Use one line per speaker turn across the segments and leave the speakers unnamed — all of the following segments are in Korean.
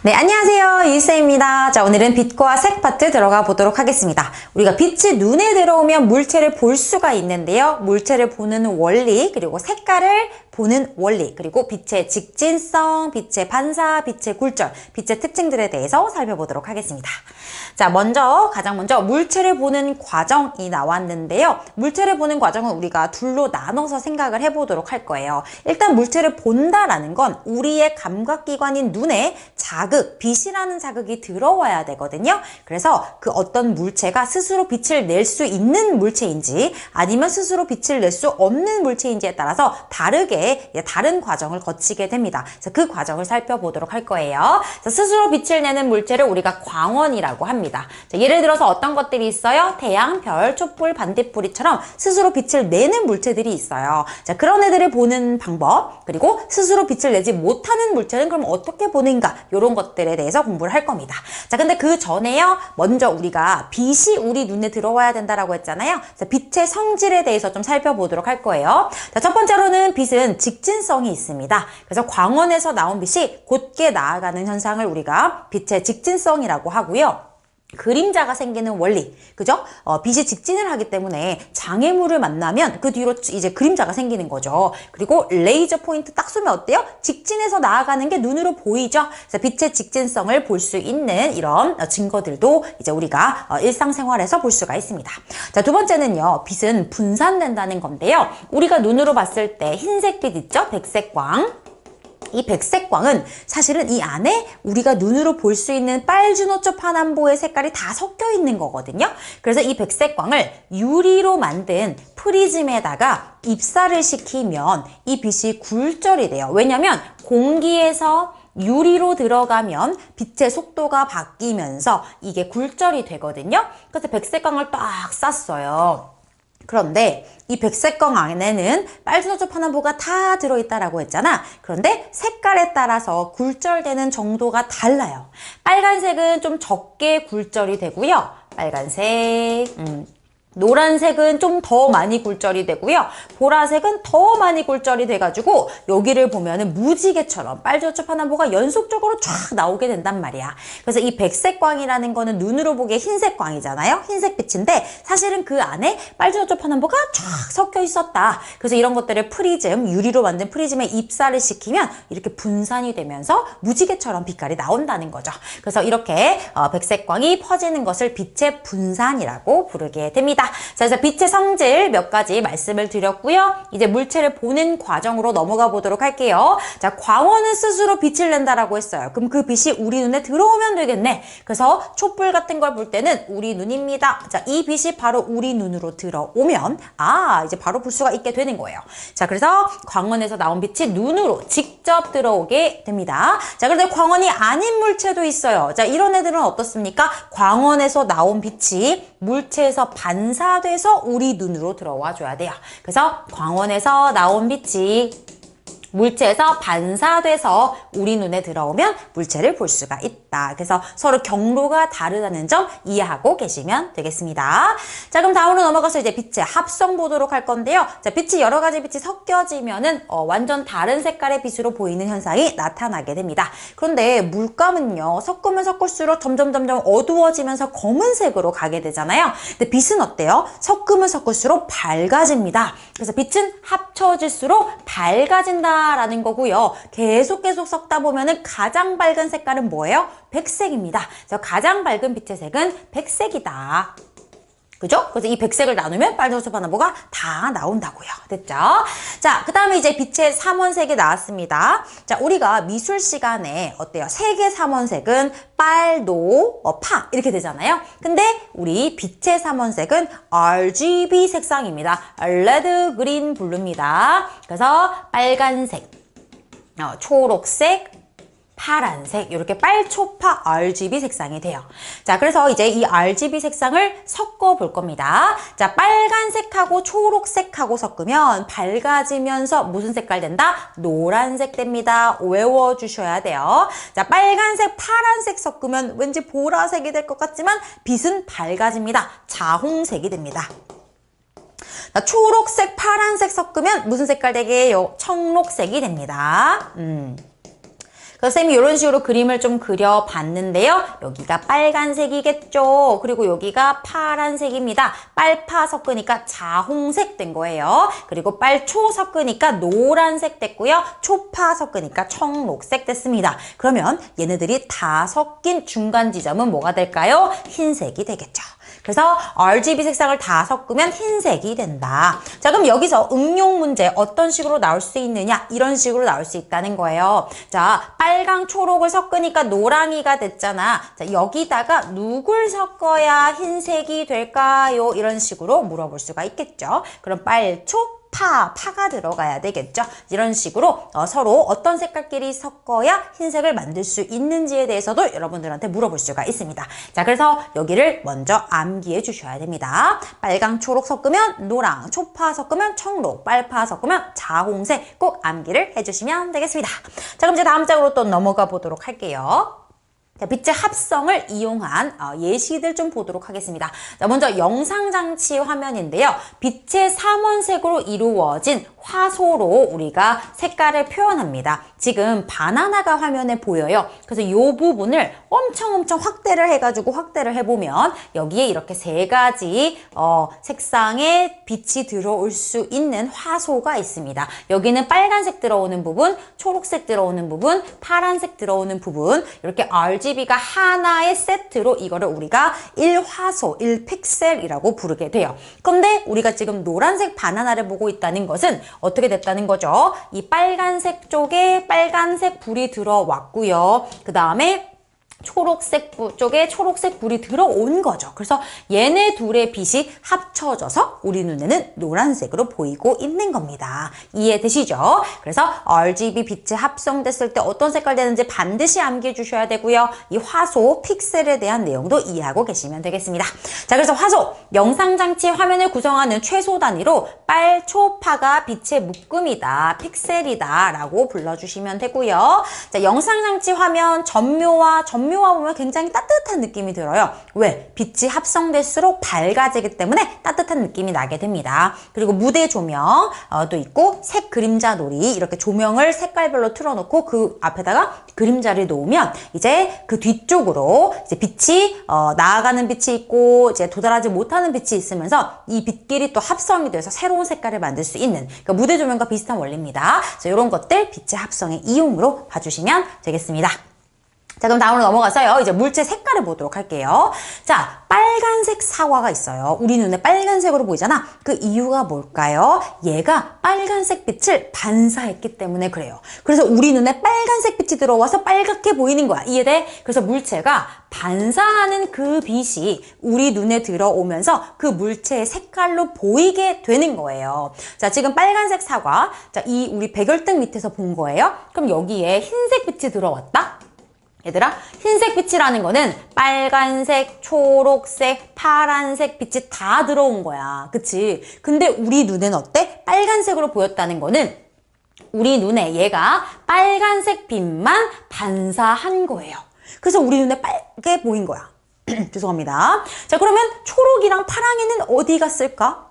네, 안녕하세요. 유쌤입니다. 자, 오늘은 빛과 색 파트 들어가 보도록 하겠습니다. 우리가 빛이 눈에 들어오면 물체를 볼 수가 있는데요. 물체를 보는 원리, 그리고 색깔을 보는 원리, 그리고 빛의 직진성, 빛의 반사, 빛의 굴절, 빛의 특징들에 대해서 살펴보도록 하겠습니다. 자, 가장 먼저 물체를 보는 과정이 나왔는데요. 물체를 보는 과정은 우리가 둘로 나눠서 생각을 해보도록 할 거예요. 일단 물체를 본다라는 건 우리의 감각기관인 눈에 빛이라는 자극이 들어와야 되거든요. 그래서 그 어떤 물체가 스스로 빛을 낼 수 있는 물체인지 아니면 스스로 빛을 낼 수 없는 물체인지에 따라서 다른 과정을 거치게 됩니다. 그래서 그 과정을 살펴보도록 할 거예요. 스스로 빛을 내는 물체를 우리가 광원이라고 합니다. 자, 예를 들어서 어떤 것들이 있어요? 태양, 별, 촛불, 반딧불이처럼 스스로 빛을 내는 물체들이 있어요. 자, 그런 애들을 보는 방법, 그리고 스스로 빛을 내지 못하는 물체는 그럼 어떻게 보는가? 이런 것들에 대해서 공부를 할 겁니다. 자, 근데 그 전에요. 먼저 우리가 빛이 우리 눈에 들어와야 된다라고 했잖아요. 그래서 빛의 성질에 대해서 좀 살펴보도록 할 거예요. 자, 첫 번째로는 빛은 직진성이 있습니다. 그래서 광원에서 나온 빛이 곧게 나아가는 현상을 우리가 빛의 직진성이라고 하고요. 그림자가 생기는 원리, 그죠? 빛이 직진을 하기 때문에 장애물을 만나면 그 뒤로 이제 그림자가 생기는 거죠. 그리고 레이저 포인트 딱 쏘면 어때요? 직진해서 나아가는 게 눈으로 보이죠? 그래서 빛의 직진성을 볼 수 있는 이런 증거들도 이제 우리가 일상생활에서 볼 수가 있습니다. 자, 두 번째는요, 빛은 분산된다는 건데요. 우리가 눈으로 봤을 때 흰색빛 있죠? 백색광. 이 백색광은 사실은 이 안에 우리가 눈으로 볼 수 있는 빨주노초 파남보의 색깔이 다 섞여 있는 거거든요. 그래서 이 백색광을 유리로 만든 프리즘에다가 입사를 시키면 이 빛이 굴절이 돼요. 왜냐면 공기에서 유리로 들어가면 빛의 속도가 바뀌면서 이게 굴절이 되거든요. 그래서 백색광을 딱 쐈어요. 그런데 이 백색광 안에는 빨주노초 파남보가 다 들어있다라고 했잖아. 그런데 색깔에 따라서 굴절되는 정도가 달라요. 빨간색은 좀 적게 굴절이 되고요. 빨간색, 노란색은 좀 더 많이 굴절이 되고요. 보라색은 더 많이 굴절이 돼가지고 여기를 보면은 무지개처럼 빨주노초 파남보가 연속적으로 쫙 나오게 된단 말이야. 그래서 이 백색광이라는 거는 눈으로 보기에 흰색광이잖아요. 흰색빛인데 사실은 그 안에 빨주노초 파남보가 쫙 섞여 있었다. 그래서 이런 것들을 프리즘, 유리로 만든 프리즘에 입사를 시키면 이렇게 분산이 되면서 무지개처럼 빛깔이 나온다는 거죠. 그래서 이렇게 백색광이 퍼지는 것을 빛의 분산이라고 부르게 됩니다. 자, 그래서 빛의 성질 몇 가지 말씀을 드렸고요. 이제 물체를 보는 과정으로 넘어가 보도록 할게요. 자, 광원은 스스로 빛을 낸다라고 했어요. 그럼 그 빛이 우리 눈에 들어오면 되겠네. 그래서 촛불 같은 걸 볼 때는 우리 눈입니다. 자, 이 빛이 바로 우리 눈으로 들어오면 이제 바로 볼 수가 있게 되는 거예요. 자, 그래서 광원에서 나온 빛이 눈으로 직접 들어오게 됩니다. 자, 그런데 광원이 아닌 물체도 있어요. 자, 이런 애들은 어떻습니까? 광원에서 나온 빛이 물체에서 반사돼서 우리 눈으로 들어와 줘야 돼요. 그래서 광원에서 나온 빛이 물체에서 반사돼서 우리 눈에 들어오면 물체를 볼 수가 있다. 그래서 서로 경로가 다르다는 점 이해하고 계시면 되겠습니다. 자, 그럼 다음으로 넘어가서 이제 빛의 합성 보도록 할 건데요. 자, 빛이 여러 가지 빛이 섞여지면은 완전 다른 색깔의 빛으로 보이는 현상이 나타나게 됩니다. 그런데 물감은요, 섞으면 섞을수록 점점 어두워지면서 검은색으로 가게 되잖아요. 근데 빛은 어때요? 섞으면 섞을수록 밝아집니다. 그래서 빛은 합쳐질수록 밝아진다 라는 거고요. 계속 섞다 보면은 가장 밝은 색깔은 뭐예요? 백색입니다. 그래서 가장 밝은 빛의 색은 백색이다. 그죠? 그래서 이 백색을 나누면 빨주노초 파남보가 다 나온다고요. 됐죠? 자, 그 다음에 이제 빛의 삼원색이 나왔습니다. 자, 우리가 미술 시간에 어때요? 색의 삼원색은 빨, 노, 파 이렇게 되잖아요. 근데 우리 빛의 삼원색은 RGB 색상입니다. 레드, 그린, 블루입니다. 그래서 빨간색, 초록색, 파란색, 이렇게 빨초파 RGB 색상이 돼요. 자, 그래서 이제 이 RGB 색상을 섞어 볼 겁니다. 자, 빨간색하고 초록색하고 섞으면 밝아지면서 무슨 색깔 된다? 노란색 됩니다. 외워주셔야 돼요. 자, 빨간색, 파란색 섞으면 왠지 보라색이 될 것 같지만 빛은 밝아집니다. 자홍색이 됩니다. 자, 초록색, 파란색 섞으면 무슨 색깔 되게요? 청록색이 됩니다. 그래서 쌤이 이런 식으로 그림을 좀 그려봤는데요. 여기가 빨간색이겠죠. 그리고 여기가 파란색입니다. 빨파 섞으니까 자홍색 된 거예요. 그리고 빨초 섞으니까 노란색 됐고요. 초파 섞으니까 청록색 됐습니다. 그러면 얘네들이 다 섞인 중간 지점은 뭐가 될까요? 흰색이 되겠죠. 그래서 RGB 색상을 다 섞으면 흰색이 된다. 자, 그럼 여기서 응용 문제 어떤 식으로 나올 수 있느냐? 이런 식으로 나올 수 있다는 거예요. 자, 빨강, 초록을 섞으니까 노랑이가 됐잖아. 자, 여기다가 누굴 섞어야 흰색이 될까요? 이런 식으로 물어볼 수가 있겠죠. 그럼 빨초, 파가 들어가야 되겠죠. 이런 식으로 서로 어떤 색깔끼리 섞어야 흰색을 만들 수 있는지에 대해서도 여러분들한테 물어볼 수가 있습니다. 자, 그래서 여기를 먼저 암기해 주셔야 됩니다. 빨강, 초록 섞으면 노랑, 초파 섞으면 청록, 빨파 섞으면 자홍색 꼭 암기를 해주시면 되겠습니다. 자, 그럼 이제 다음 장으로 또 넘어가 보도록 할게요. 자, 빛의 합성을 이용한 예시들 좀 보도록 하겠습니다. 자, 먼저 영상장치 화면인데요. 빛의 삼원색으로 이루어진 화소로 우리가 색깔을 표현합니다. 지금 바나나가 화면에 보여요. 그래서 이 부분을 엄청 확대를 해가지고 확대를 해보면 여기에 이렇게 세 가지 색상의 빛이 들어올 수 있는 화소가 있습니다. 여기는 빨간색 들어오는 부분, 초록색 들어오는 부분, 파란색 들어오는 부분, 이렇게 RGB가 하나의 세트로 이거를 우리가 1화소, 1픽셀이라고 부르게 돼요. 근데 우리가 지금 노란색 바나나를 보고 있다는 것은 어떻게 됐다는 거죠? 이 빨간색 쪽에 빨간색 불이 들어왔고요. 그 다음에 초록색 쪽에 초록색 불이 들어온 거죠. 그래서 얘네 둘의 빛이 합쳐져서 우리 눈에는 노란색으로 보이고 있는 겁니다. 이해되시죠? 그래서 RGB 빛이 합성됐을 때 어떤 색깔 되는지 반드시 암기해 주셔야 되고요. 이 화소, 픽셀에 대한 내용도 이해하고 계시면 되겠습니다. 자, 그래서 화소, 영상장치 화면을 구성하는 최소 단위로 빨초파가 빛의 묶음이다, 픽셀이다 라고 불러주시면 되고요. 자, 영상장치 화면 전묘화 보면 굉장히 따뜻한 느낌이 들어요. 왜? 빛이 합성될수록 밝아지기 때문에 따뜻한 느낌이 나게 됩니다. 그리고 무대 조명도 있고 색 그림자 놀이, 이렇게 조명을 색깔별로 틀어놓고 그 앞에다가 그림자를 놓으면 이제 그 뒤쪽으로 이제 빛이 나아가는 빛이 있고 이제 도달하지 못하는 빛이 있으면서 이 빛끼리 또 합성이 돼서 새로운 색깔을 만들 수 있는, 그러니까 무대 조명과 비슷한 원리입니다. 그래서 이런 것들 빛의 합성의 이용으로 봐주시면 되겠습니다. 자, 그럼 다음으로 넘어가서요. 이제 물체 색깔을 보도록 할게요. 자, 빨간색 사과가 있어요. 우리 눈에 빨간색으로 보이잖아. 그 이유가 뭘까요? 얘가 빨간색 빛을 반사했기 때문에 그래요. 그래서 우리 눈에 빨간색 빛이 들어와서 빨갛게 보이는 거야. 이해돼? 그래서 물체가 반사하는 그 빛이 우리 눈에 들어오면서 그 물체의 색깔로 보이게 되는 거예요. 자, 지금 빨간색 사과. 자, 이 우리 백열등 밑에서 본 거예요. 그럼 여기에 흰색 빛이 들어왔다? 얘들아, 흰색 빛이라는 거는 빨간색, 초록색, 파란색 빛이 다 들어온 거야. 그치? 근데 우리 눈엔 어때? 빨간색으로 보였다는 거는 우리 눈에 얘가 빨간색 빛만 반사한 거예요. 그래서 우리 눈에 빨개 보인 거야. 죄송합니다. 자, 그러면 초록이랑 파랑이는 어디 갔을까?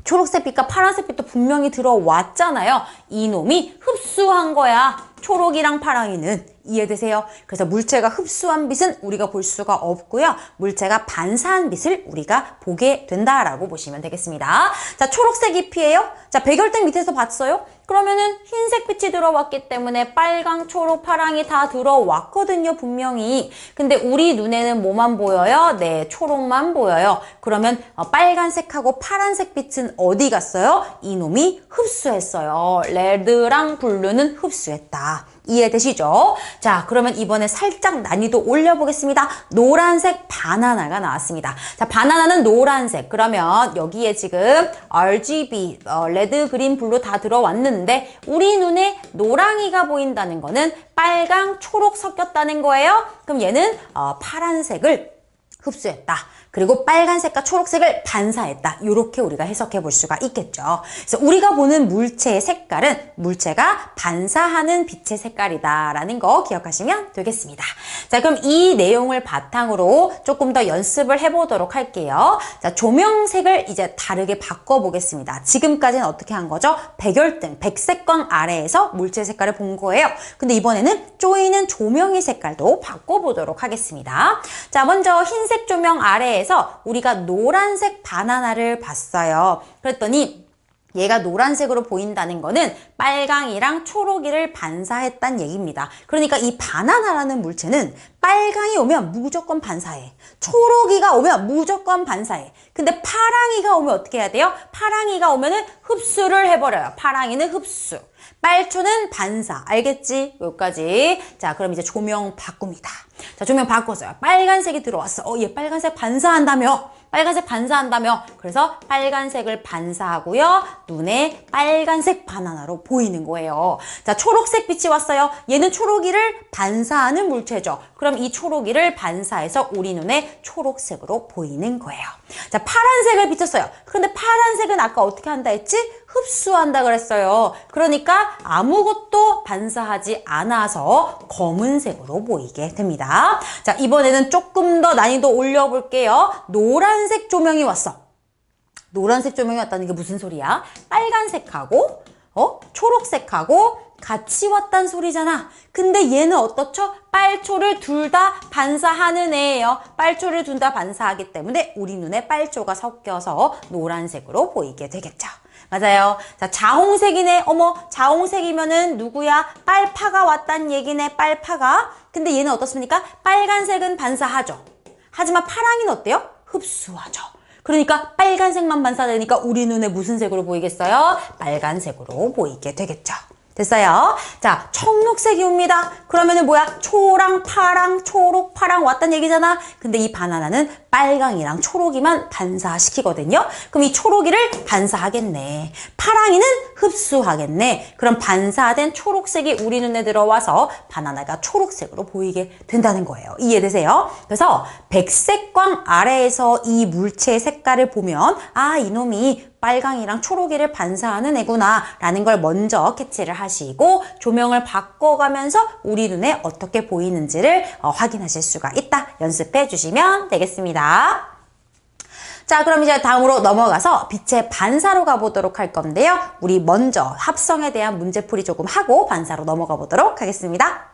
초록색 빛과 파란색 빛도 분명히 들어왔잖아요. 이놈이 흡수한 거야. 초록이랑 파랑이는. 이해되세요? 그래서 물체가 흡수한 빛은 우리가 볼 수가 없고요. 물체가 반사한 빛을 우리가 보게 된다라고 보시면 되겠습니다. 자, 초록색 잎이에요. 자, 백열등 밑에서 봤어요? 그러면은 흰색 빛이 들어왔기 때문에 빨강, 초록, 파랑이 다 들어왔거든요, 분명히. 근데 우리 눈에는 뭐만 보여요? 네, 초록만 보여요. 그러면 빨간색하고 파란색 빛은 어디 갔어요? 이놈이 흡수했어요. 레드랑 블루는 흡수했다. 이해되시죠? 자, 그러면 이번에 살짝 난이도 올려보겠습니다. 노란색 바나나가 나왔습니다. 자, 바나나는 노란색. 그러면 여기에 지금 RGB, 레드, 그린, 블루 다 들어왔는데 우리 눈에 노랑이가 보인다는 거는 빨강, 초록 섞였다는 거예요. 그럼 얘는 파란색을 흡수했다. 그리고 빨간색과 초록색을 반사했다. 이렇게 우리가 해석해 볼 수가 있겠죠. 그래서 우리가 보는 물체의 색깔은 물체가 반사하는 빛의 색깔이다라는 거 기억하시면 되겠습니다. 자, 그럼 이 내용을 바탕으로 조금 더 연습을 해보도록 할게요. 자, 조명색을 이제 다르게 바꿔보겠습니다. 지금까지는 어떻게 한 거죠? 백열등, 백색광 아래에서 물체 색깔을 본 거예요. 근데 이번에는 쪼이는 조명의 색깔도 바꿔보도록 하겠습니다. 자, 먼저 흰색 조명 아래에서 우리가 노란색 바나나를 봤어요. 그랬더니 얘가 노란색으로 보인다는 거는 빨강이랑 초록이를 반사했단 얘기입니다. 그러니까 이 바나나라는 물체는 빨강이 오면 무조건 반사해. 초록이가 오면 무조건 반사해. 근데 파랑이가 오면 어떻게 해야 돼요? 파랑이가 오면은 흡수를 해버려요. 파랑이는 흡수. 빨초는 반사. 알겠지? 여기까지. 자, 그럼 이제 조명 바꿉니다. 자, 조명 바꿨어요. 빨간색이 들어왔어. 얘 빨간색 반사한다며. 빨간색 반사한다며. 그래서 빨간색을 반사하고요. 눈에 빨간색 바나나로 보이는 거예요. 자, 초록색 빛이 왔어요. 얘는 초록이를 반사하는 물체죠. 그럼 이 초록이를 반사해서 우리 눈에 초록색으로 보이는 거예요. 자, 파란색을 비췄어요. 그런데 파란색은 아까 어떻게 한다 했지? 흡수한다 그랬어요. 그러니까 아무것도 반사하지 않아서 검은색으로 보이게 됩니다. 자, 이번에는 조금 더 난이도 올려볼게요. 노란색 조명이 왔어. 노란색 조명이 왔다는 게 무슨 소리야? 빨간색하고 초록색하고 같이 왔단 소리잖아. 근데 얘는 어떻죠? 빨초를 둘 다 반사하는 애예요. 빨초를 둘 다 반사하기 때문에 우리 눈에 빨초가 섞여서 노란색으로 보이게 되겠죠. 맞아요. 자, 자홍색이네. 어머, 자홍색이면은 누구야? 빨파가 왔단 얘기네, 빨파가. 근데 얘는 어떻습니까? 빨간색은 반사하죠. 하지만 파랑이는 어때요? 흡수하죠. 그러니까 빨간색만 반사되니까 우리 눈에 무슨 색으로 보이겠어요? 빨간색으로 보이게 되겠죠. 됐어요? 자, 청록색이 옵니다. 그러면은 뭐야? 초랑 파랑, 초록, 파랑 왔단 얘기잖아. 근데 이 바나나는 빨강이랑 초록이만 반사시키거든요. 그럼 이 초록이를 반사하겠네. 파랑이는 흡수하겠네. 그럼 반사된 초록색이 우리 눈에 들어와서 바나나가 초록색으로 보이게 된다는 거예요. 이해되세요? 그래서 백색광 아래에서 이 물체의 색깔을 보면 아, 이놈이 빨강이랑 초록이를 반사하는 애구나 라는 걸 먼저 캐치를 하시고 조명을 바꿔가면서 우리 눈에 어떻게 보이는지를 확인하실 수가 있다. 연습해 주시면 되겠습니다. 자, 그럼 이제 다음으로 넘어가서 빛의 반사로 가보도록 할 건데요. 우리 먼저 합성에 대한 문제풀이 조금 하고 반사로 넘어가 보도록 하겠습니다.